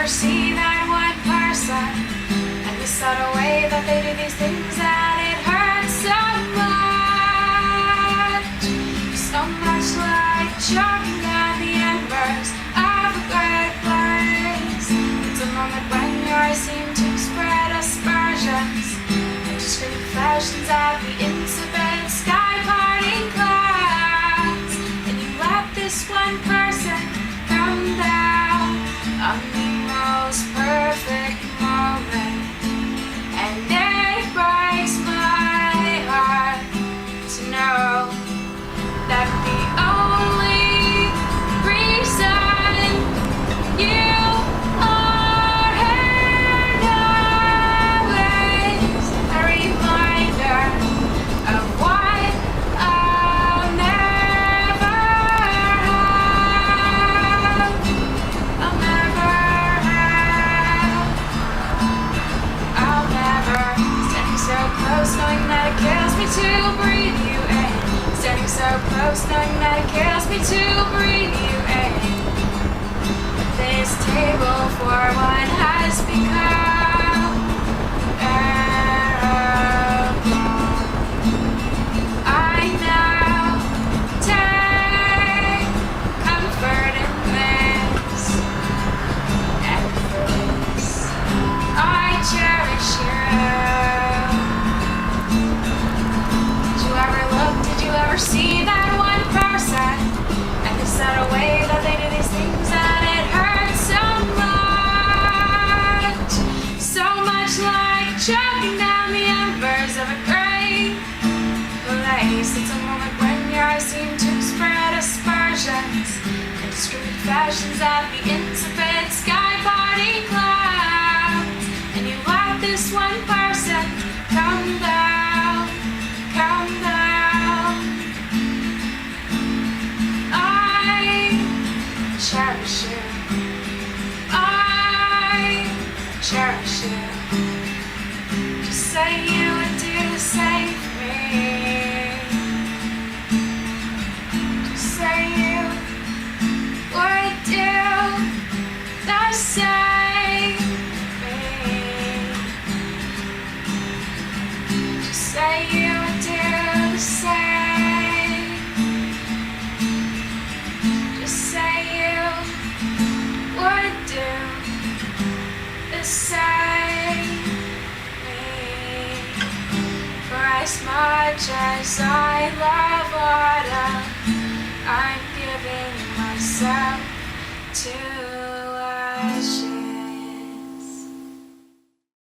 ever see that one person and the subtle way that they do these things that it hurts so much like choking at the embers of a great blaze. It's a moment when your eyes seem to spread aspersions and to scream flashes at the incipient sky parting clouds, and you let this one person come down on the most perfect moment, and it breaks my heart to know that the only reason you are here now is a reminder of what I'll never have. I'll never have. I'll never. Standing so close, knowing that it kills me to breathe you in. Standing so close, knowing that it kills me to breathe you in. This table for one has become bearable. I now take comfort in this, and for this I cherish you. Did you ever see that one person and the subtle way that they do these things that it hurts so much like choking down the embers of a great blaze. It's a moment when your eyes seem to spread aspersions and discreet fashions at the incipient sky party clouds, and you let this one person come down, come down. Cherish you. I cherish you. Just say you would do the same for me. Just say you would do the same for me. Just say you would do the same. Just say you would do the same me. For as much as I love autumn, I'm giving myself to